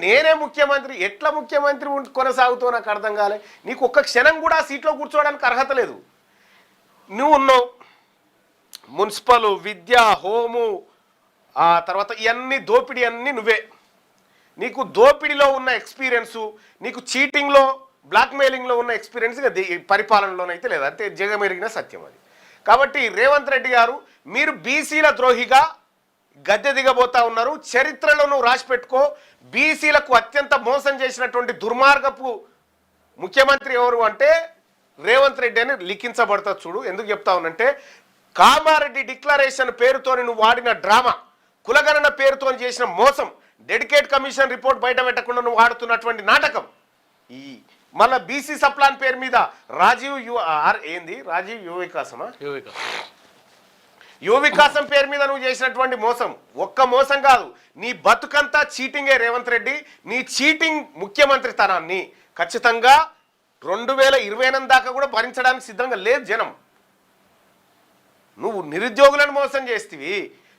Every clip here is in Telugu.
నేనే ముఖ్యమంత్రి ఎట్లా ముఖ్యమంత్రి కొనసాగుతూ నాకు అర్థం కాలే. నీకు ఒక్క క్షణం కూడా సీట్లో కూర్చోవడానికి అర్హత లేదు. నువ్వు ఉన్నావు మున్సిపల్, విద్య, హోము, ఆ తర్వాత ఇవన్నీ దోపిడీ అన్నీ నువ్వే. నీకు దోపిడీలో ఉన్న ఎక్స్పీరియన్సు, నీకు చీటింగ్లో, బ్లాక్మెయిలింగ్లో ఉన్న ఎక్స్పీరియన్స్ పరిపాలనలోనైతే లేదు. అంటే జగమెరిగిన సత్యం అది. కాబట్టి రేవంత్ రెడ్డి గారు మీరు బీసీల ద్రోహిగా గద్దె దిగబోతా ఉన్నారు. చరిత్రలో నువ్వు రాసి పెట్టుకో. బీసీలకు అత్యంత మోసం చేసినటువంటి దుర్మార్గపు ముఖ్యమంత్రి ఎవరు అంటే రేవంత్ రెడ్డి అని లిఖించబడతా చూడు. ఎందుకు చెప్తా ఉన్నంటే కామారెడ్డి డిక్లరేషన్ పేరుతోని నువ్వు వాడిన డ్రామా, కులగణన పేరుతో చేసిన మోసం, డెడికేట్ కమిషన్ రిపోర్ట్ బయట పెట్టకుండా నువ్వు ఆడుతున్నటువంటి నాటకం, ఈ మళ్ళీ బీసీ సప్లాన్ పేరు మీద రాజీవ్ యువ వికాసమా, యువ వికాసం పేరు మీద నువ్వు చేసినటువంటి మోసం ఒక్క మోసం కాదు, నీ బతుకంతా చీటింగే రేవంత్ రెడ్డి. నీ చీటింగ్ ముఖ్యమంత్రితనాన్ని ఖచ్చితంగా 2028 దాకా కూడా భరించడానికి సిద్ధంగా లేదు జనం. నువ్వు నిరుద్యోగులను మోసం చేస్తీవి,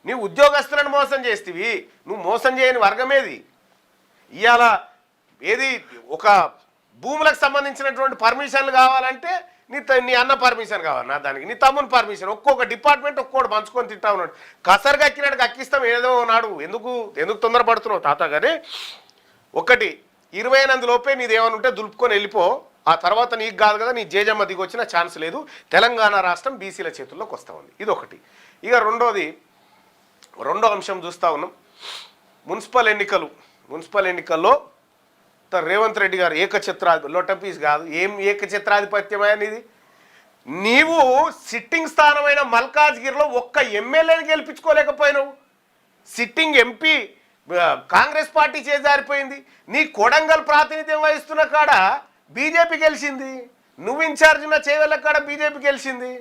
నువ్వు ఉద్యోగస్తులను మోసం చేస్తీవి, నువ్వు మోసం చేయని వర్గమేది. ఇవాళ ఏది ఒక భూములకు సంబంధించినటువంటి పర్మిషన్లు కావాలంటే నీ అన్న పర్మిషన్ కావాలి, నా దానికి నీ తమ్ముని పర్మిషన్, ఒక్కొక్క డిపార్ట్మెంట్ ఒక్కోటి పంచుకొని తింటా ఉన్నాడు. కసరుగా అక్కినాడు అక్కిస్తాం ఏదో నాడు. ఎందుకు తొందరపడుతున్నావు తాత? కానీ ఒకటి 28 లోపే నీదేమైనా ఉంటే దులుపుకొని వెళ్ళిపో. ఆ తర్వాత నీకు కాదు కదా, నీ జేజమ్మ దిగొచ్చిన ఛాన్స్ లేదు. తెలంగాణ రాష్ట్రం బీసీల చేతుల్లోకి వస్తూ ఉంది. ఇదొకటి. ఇక రెండో అంశం చూస్తూ ఉన్నాం. మున్సిపల్ ఎన్నికల్లో రేవంత్ రెడ్డి గారు లొటపీస్ కాదు, ఏం ఏకఛత్రాధిపత్యమే అనేది. నీవు సిట్టింగ్ స్థానమైన మల్కాజ్గిరిలో ఒక్క ఎమ్మెల్యేని గెలిపించుకోలేకపోయినావు. సిట్టింగ్ ఎంపీ కాంగ్రెస్ పార్టీ చేజారిపోయింది. నీ కొడంగల్ ప్రాతినిధ్యం వహిస్తున్న కాడ బీజేపీ గెలిచింది. నువ్వు ఇన్ఛార్జ్ ఉన్న చేవెళ్ళ కాడ బీజేపీ గెలిచింది.